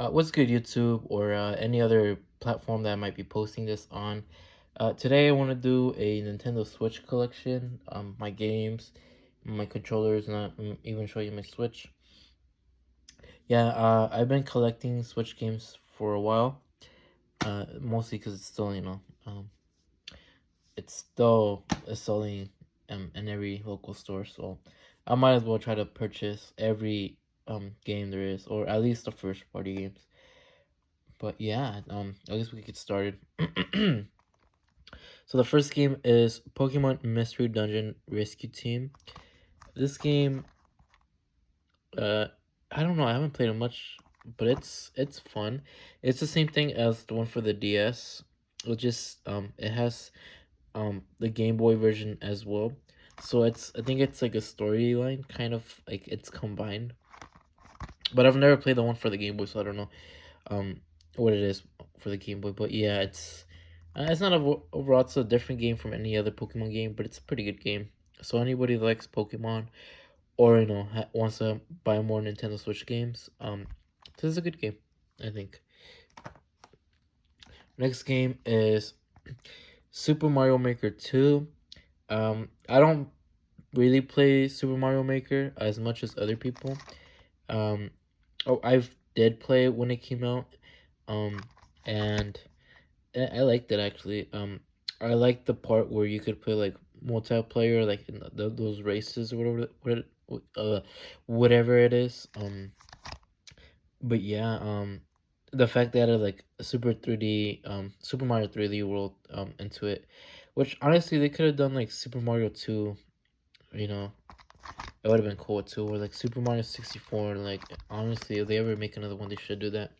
What's good, YouTube, or any other platform that I might be posting this on? Today, I want to do a Nintendo Switch collection, my games, my controllers, and even show you my Switch. Yeah, I've been collecting Switch games for a while, mostly because it's still, it's selling in every local store, so I might as well try to purchase every game there is, or at least the first party games. But yeah, I guess we could get started. So the first game is Pokemon Mystery Dungeon Rescue Team. This game, uh, I don't know, I haven't played it much, but it's fun. It's the same thing as the one for the DS. It has the Game Boy version as well. So I think it's like a storyline, kind of like it's combined. But I've never played the one for the Game Boy, so I don't know um what it is for the Game Boy. But yeah, it's not overall it's a different game from any other Pokemon game, but it's a pretty good game. So anybody that likes Pokemon or wants to buy more Nintendo Switch games, this is a good game, I think. Next game is Super Mario Maker 2. I don't really play Super Mario Maker as much as other people. Um, I've did play it when it came out. Um, and I liked it actually. I liked the part where you could play like multiplayer, like in those races or whatever it is. But yeah, the fact that it like a Super 3D, Super Mario 3D World, into it, which honestly they could have done like Super Mario 2. You know, it would have been cool too, or like Super Mario 64. Like honestly, if they ever make another one, they should do that.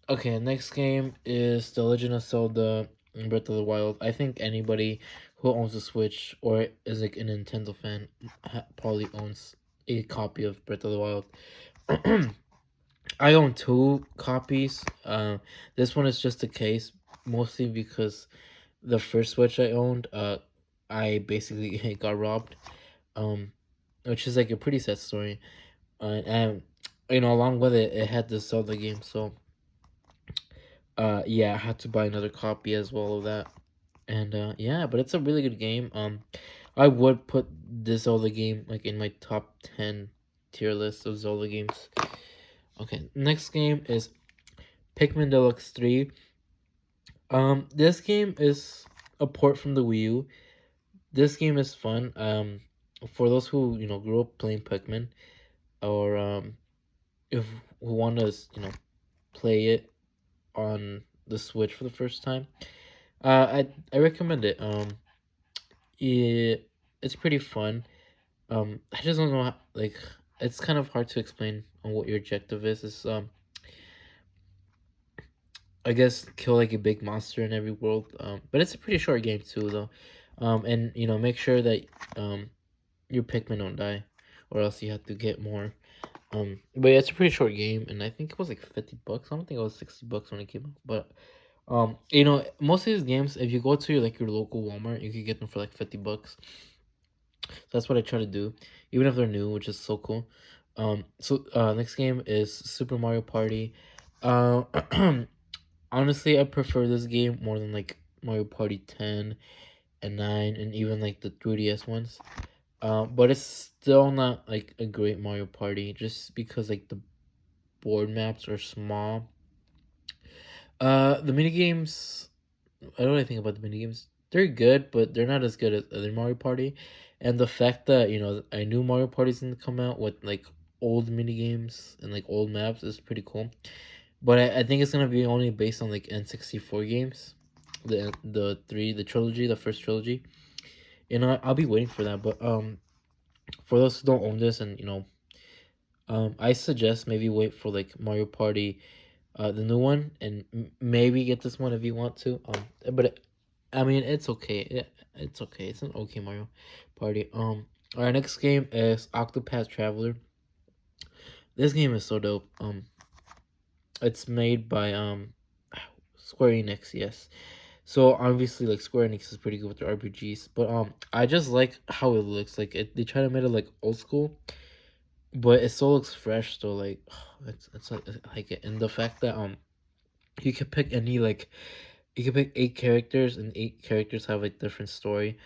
Okay, next game is The Legend of Zelda Breath of the Wild. I think anybody who owns a Switch or is like a Nintendo fan probably owns a copy of Breath of the Wild. I own two copies. This one is just a case, mostly because the first Switch I owned, I basically got robbed. Um, which is like a pretty sad story. And along with it, it had the Zelda game, so yeah, I had to buy another copy as well of that. And yeah, but it's a really good game. I would put this Zelda game like in my top 10 tier list of Zelda games. Okay, next game is Pikmin Deluxe 3. This game is a port from the Wii U. This game is fun. For those who, grew up playing Pikmin, or if who want to, play it on the Switch for the first time, I recommend it. It's pretty fun. I just don't know like it's kind of hard to explain on what your objective is. Is I guess kill like a big monster in every world. But it's a pretty short game too though. And make sure that your Pikmin don't die, or else you have to get more. But yeah, it's a pretty short game, and I think it was like $50. I don't think it was $60 when it came out, but most of these games, if you go to your local Walmart, you can get them for like $50. So that's what I try to do, even if they're new, which is so cool. Next game is Super Mario Party. Uh, honestly, I prefer this game more than like Mario Party 10 and 9 and even like the 3DS ones. But it's still not like a great Mario Party just because like the board maps are small. The mini games, I don't really think about the mini games. They're good, but they're not as good as other Mario Party. And the fact that I knew Mario Party's gonna come out with like old mini games and like old maps is pretty cool. But I think it's gonna be only based on like N64 games, the trilogy, the first trilogy. I'll be waiting for that. But for those who don't own this, and I suggest maybe wait for like Mario Party, the new one, and maybe get this one if you want to. I mean, it's okay. It's okay. It's an okay Mario Party. Our next game is Octopath Traveler. This game is so dope. It's made by Square Enix. Yes. So obviously, like Square Enix is pretty good with their RPGs, but I just like how it looks. Like they try to make it like old school, but it still looks fresh. So like, it's like and the fact that you can pick any like you can pick 8 characters and 8 characters have like different story.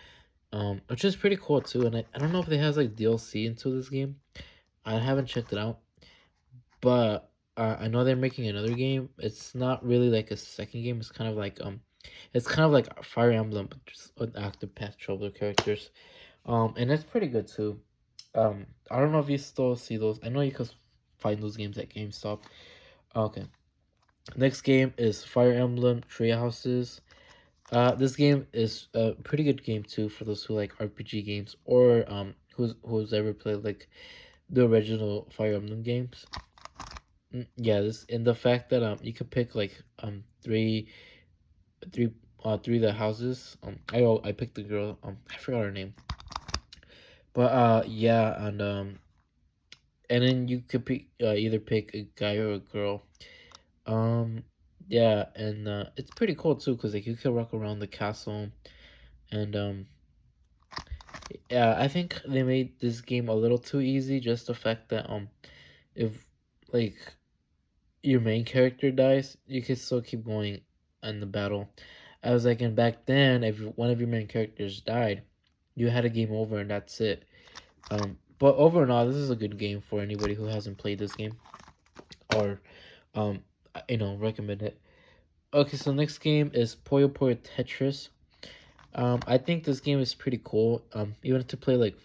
Which is pretty cool too. And I don't know if it has like DLC into this game. I haven't checked it out, but I know they're making another game. It's not really like a second game. It's kind of like Fire Emblem, but just with active Path Traveler characters. And it's pretty good too. I don't know if you still see those. I know you can find those games at GameStop. Okay. Next game is Fire Emblem Tree Houses. This game is a pretty good game too for those who like RPG games or who's ever played like the original Fire Emblem games. Yeah, this and the fact that you could pick like three three of the houses. I picked the girl. I forgot her name. But yeah, and then you could pick either pick a guy or a girl. Um yeah, and it's pretty cool too because like you can walk around the castle and yeah, I think they made this game a little too easy. Just the fact that if like your main character dies, you can still keep going in the battle. I was like, and back then, if one of your main characters died, you had a game over and that's it. But overall, this is a good game for anybody who hasn't played this game or um, recommend it. Okay, so next game is Puyo Puyo Tetris. I think this game is pretty cool. Even to play like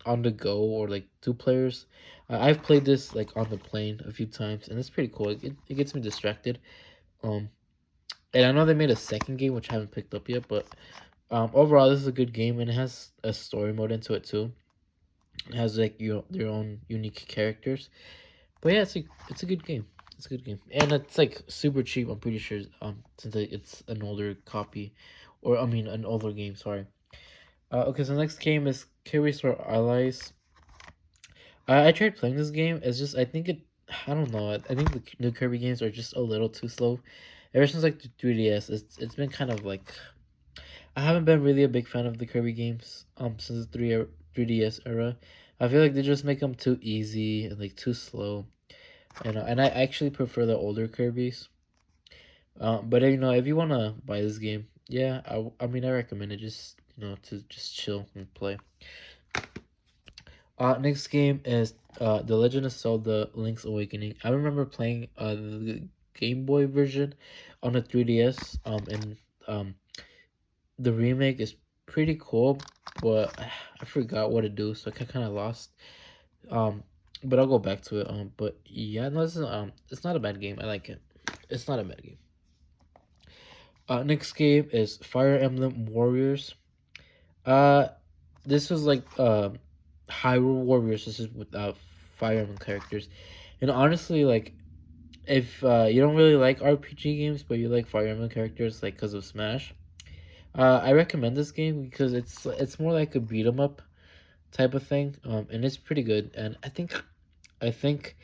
on the go or like 2 players. I've played this like on the plane a few times, and it's pretty cool. It gets me distracted. Um, and I know they made a second game which I haven't picked up yet, but overall this is a good game and it has a story mode into it too. It has like your own unique characters. But yeah, it's a good game. It's a good game, and it's like super cheap. I'm pretty sure. Since it's an older copy, or I mean an older game. Sorry. Okay, so the next game is Curious for Allies. I tried playing this game. It's just I think it. I don't know. I think the new Kirby games are just a little too slow. Ever since like the 3DS, it's been kind of like I haven't been really a big fan of the Kirby games. Since the 3DS era, I feel like they just make them too easy and like too slow. And I actually prefer the older Kirby's. But if you wanna buy this game, yeah, I mean I recommend it. Just to just chill and play. Next game is The Legend of Zelda: Link's Awakening. I remember playing the Game Boy version on the 3DS. And the remake is pretty cool, but I forgot what to do, so I kind of lost. Um, but I'll go back to it. But yeah, no, it's not a bad game. I like it. It's not a bad game. Next game is Fire Emblem Warriors. Uh, this was like Hyrule Warriors. This is without Fire Emblem characters, and honestly, like if you don't really like RPG games, but you like Fire Emblem characters, like because of Smash, I recommend this game because it's more like a beat 'em up type of thing. And it's pretty good. And I think,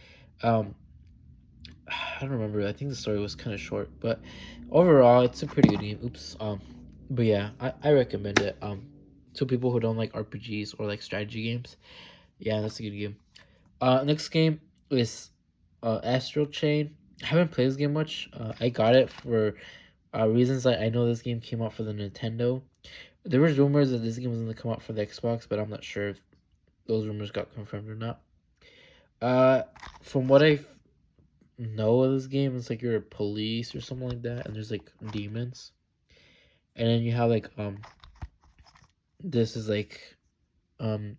um, I don't remember. I think the story was kind of short, but overall, it's a pretty good game. Oops. But yeah, I recommend it. To people who don't like RPGs or like strategy games, yeah, that's a good game. Next game is Astral Chain. I haven't played this game much. I got it for reasons that I know this game came out for the Nintendo. There was rumors that this game was going to come out for the Xbox, but I'm not sure if those rumors got confirmed or not. Uh, from what I know of this game, it's like you're a police or something like that, and there's like demons, and then you have like this is like um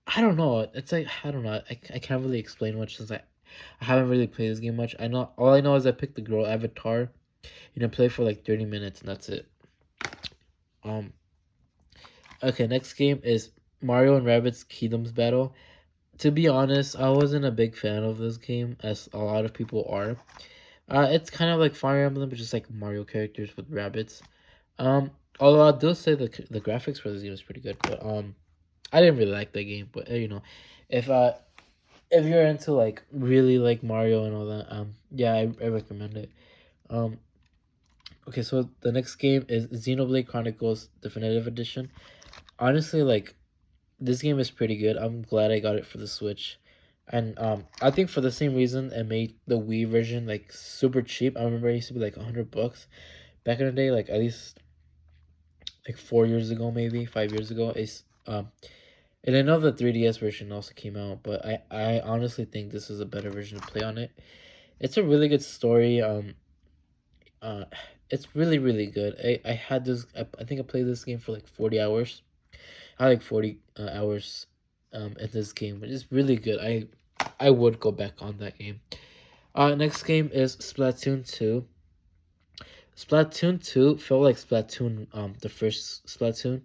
I don't know. It's like I don't know. I can't really explain much since I haven't really played this game much. I know all I know is I picked the girl avatar, play for like 30 minutes and that's it. Um, okay, next game is Mario and Rabbids Kingdoms Battle. To be honest, I wasn't a big fan of this game, as a lot of people are. It's kind of like Fire Emblem, but just like Mario characters with rabbits. Although I do say the graphics for this game is pretty good, but I didn't really like that game. But if if you're into like really like Mario and all that, yeah, I recommend it. Um, okay, so the next game is Xenoblade Chronicles Definitive Edition. Honestly, like This game is pretty good. I'm glad I got it for the Switch. And I think for the same reason it made the Wii version like super cheap. I remember it used to be like $100 back in the day, like at least like 4 years ago, maybe 5 years ago. It's and I know the 3DS version also came out, but I honestly think this is a better version to play on it. It's a really good story. Uh, it's really good. I had this. I think I played this game for like 40 hours. I like 40 hours, in this game, which is really good. I would go back on that game. Next game is Splatoon 2. Splatoon 2 felt like Splatoon, the first Splatoon.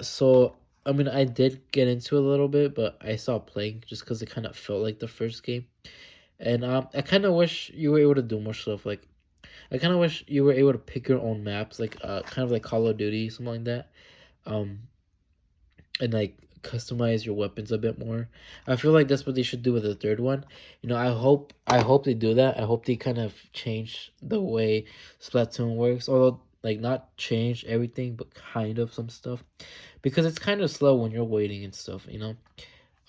So I mean, I did get into it a little bit, but I stopped playing just because it kind of felt like the first game. And I kind of wish you were able to do more stuff. Like I kind of wish you were able to pick your own maps, like kind of like Call of Duty, something like that. Um, and like customize your weapons a bit more. I feel like that's what they should do with the third one. I hope they do that. I hope they kind of change the way Splatoon works, although like not change everything, but kind of some stuff because it's kind of slow when you're waiting and stuff.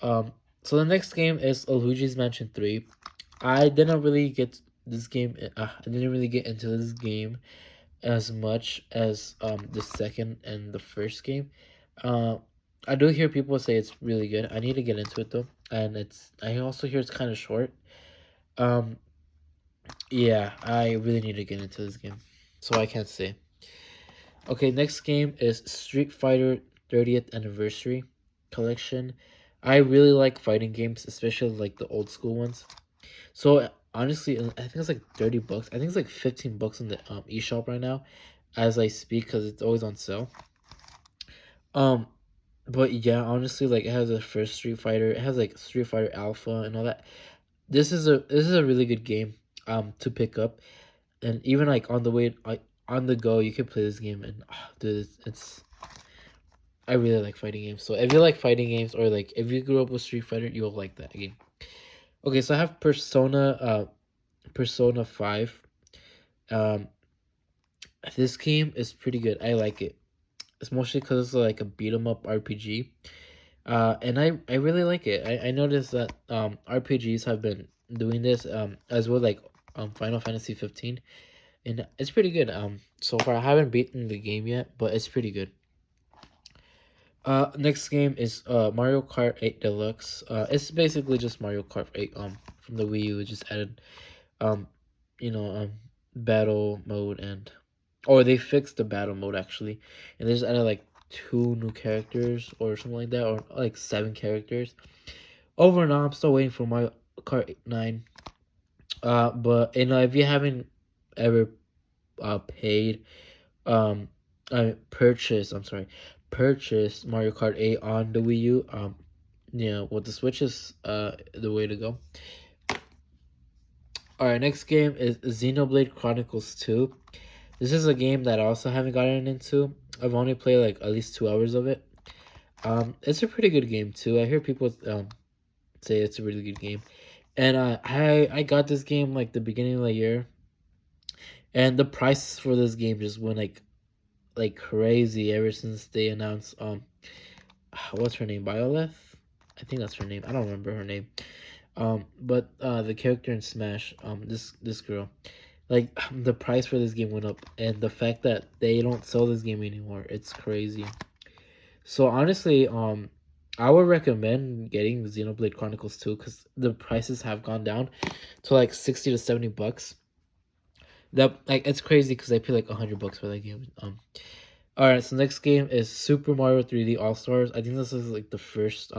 Um, so the next game is Luigi's Mansion 3. I didn't really get this game. I didn't really get into this game as much as the second and the first game. Uh, I do hear people say it's really good. I need to get into it though, and I also hear it's kind of short. Um, yeah, I really need to get into this game, so I can't say. Okay, next game is Street Fighter 30th Anniversary Collection. I really like fighting games, especially like the old school ones. So honestly, I think it's like $30. I think it's like $15 in the eShop right now, as I speak, because it's always on sale. Um, but yeah, honestly, like it has a first Street Fighter. It has like Street Fighter Alpha and all that. This is a really good game to pick up, and even like on the way like on the go, you can play this game and dude, it's I really like fighting games. So if you like fighting games or like if you grew up with Street Fighter, you'll like that game. Okay, so I have Persona 5. Um, this game is pretty good. I like it. It's mostly because it's like a beat 'em up RPG. And I really like it. I noticed that RPGs have been doing this as well, like Final Fantasy 15, and it's pretty good. So far I haven't beaten the game yet, but it's pretty good. Next game is Mario Kart 8 Deluxe. It's basically just Mario Kart 8 from the Wii U. Just added um you know battle mode, and or they fixed the battle mode actually, and they just added like two new characters or something like that, or like seven characters. Over now, I'm still waiting for Mario Kart 9. But if you haven't ever paid purchase, I'm sorry, purchase Mario Kart 8 on the Wii U, with the Switch is the way to go. Alright, next game is Xenoblade Chronicles 2. This is a game that I also haven't gotten into. I've only played like at least 2 hours of it. It's a pretty good game too. I hear people say it's a really good game, and I got this game like the beginning of the year, and the prices for this game just went like crazy ever since they announced what's her name, Bioleth? I think that's her name. I don't remember her name. But the character in Smash, this girl, like the price for this game went up, and the fact that they don't sell this game anymore, it's crazy. So honestly, I would recommend getting Xenoblade Chronicles 2 because the prices have gone down to like 60 to 70 bucks. That like it's crazy because I pay like $100 for that game. All right, so next game is Super Mario 3D All Stars. I think this is like the first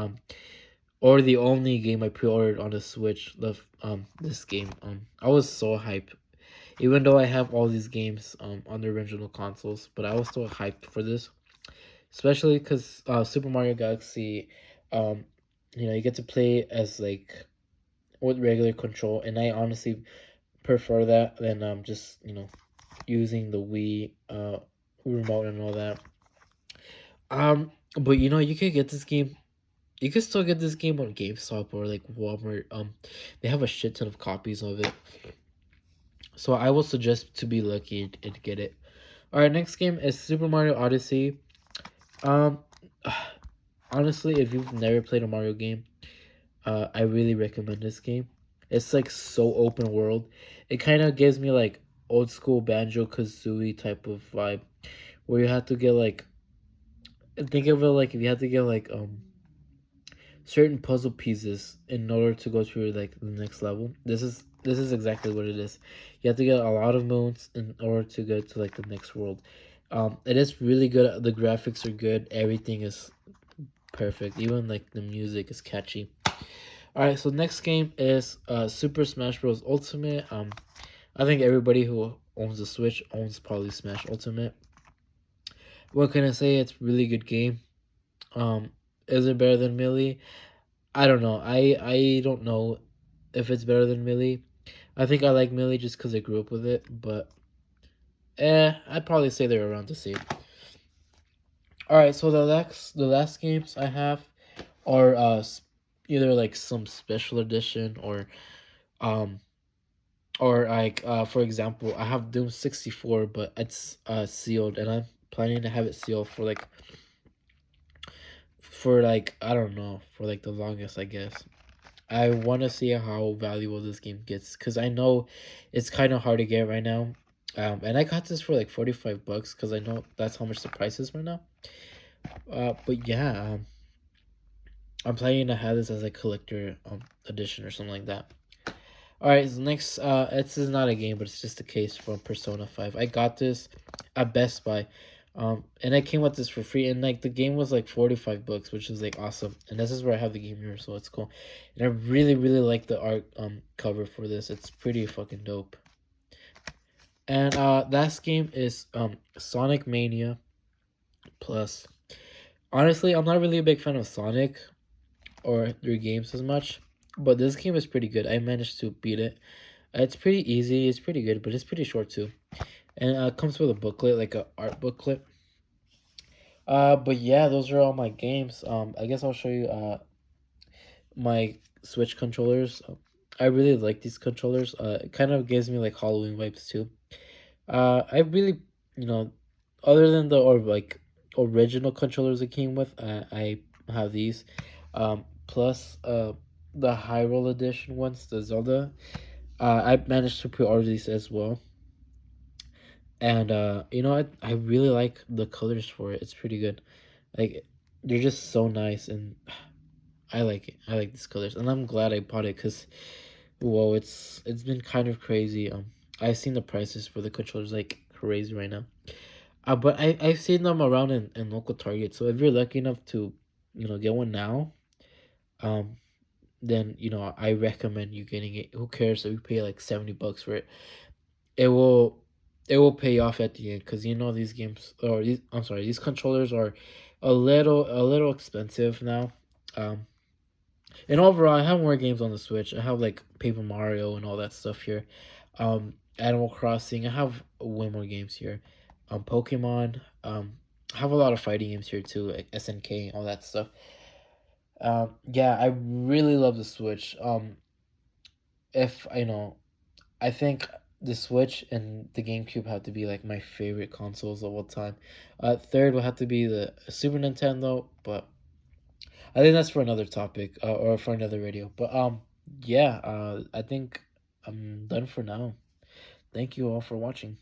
or the only game I pre-ordered on the Switch. This game. I was so hyped, even though I have all these games on the original consoles, but I was still hyped for this, especially because Super Mario Galaxy, um, you get to play as like with regular control, and I honestly prefer that than just using the Wii remote and all that. But you can get this game. You can still get this game on GameStop or like Walmart. They have a shit ton of copies of it. So I will suggest to be lucky and get it. All right, next game is Super Mario Odyssey. Um, honestly, if you've never played a Mario game, I really recommend this game. It's like so open world. It kind of gives me like old school Banjo Kazooie type of vibe, where you have to get like, think of it like if you have to get like certain puzzle pieces in order to go to like the next level. This is exactly what it is. You have to get a lot of moons in order to get to like the next world. It is really good. The graphics are good. Everything is perfect. Even like the music is catchy. All right, so next game is Super Smash Bros. Ultimate. I think everybody who owns a Switch owns probably Smash Ultimate. What can I say? It's a really good game. Um, is it better than Melee? I don't know. I don't know if it's better than Melee. I think I like Melee just because I grew up with it, but I'd probably say they're around the same. All right, so the last games I have are either like some special edition um or like for example, I have Doom 64, but it's sealed, and I'm planning to have it sealed for like I don't know, for like the longest, I guess. I want to see how valuable this game gets because I know it's kind of hard to get right now. And I got this for like $45 because I know that's how much the price is right now. But yeah, I'm planning to have this as a collector edition or something like that. All right, so next, this is not a game, but it's just a case from Persona 5. I got this at Best Buy, and I came with this for free, and like the game was like $45, which is like awesome. And this is where I have the game here, so it's cool. And I really, really like the art cover for this. It's pretty fucking dope. And last game is Sonic Mania Plus. Honestly, I'm not really a big fan of Sonic or their games as much, but this game is pretty good. I managed to beat it. It's pretty easy. It's pretty good, but it's pretty short too. And it comes with a booklet, like a art booklet. But yeah, those are all my games. I guess I'll show you my Switch controllers. I really like these controllers. It kind of gives me like Halloween vibes too. I really, you know, other than the or like original controllers it came with, I have these. Plus the Hyrule edition ones, the Zelda. I managed to pre-order these as well. And I really like the colors for it. It's pretty good. Like they're just so nice, and I like it. I like these colors, and I'm glad I bought it because whoa, it's been kind of crazy. I've seen the prices for the controllers like crazy right now. But I've seen them around in local Target. So if you're lucky enough to, get one now, um, then I recommend you getting it. Who cares if you pay like $70 for it? It will it will pay off at the end because these games or these I'm sorry, these controllers are a little expensive now. Um, and overall, I have more games on the Switch. I have like Paper Mario and all that stuff here. Animal Crossing. I have way more games here. Pokemon. I have a lot of fighting games here too, like SNK, all that stuff. Yeah, I really love the Switch. If I think the Switch and the GameCube have to be like my favorite consoles of all time. Third would have to be the Super Nintendo, but I think that's for another topic or for another video. But yeah, I think I'm done for now. Thank you all for watching.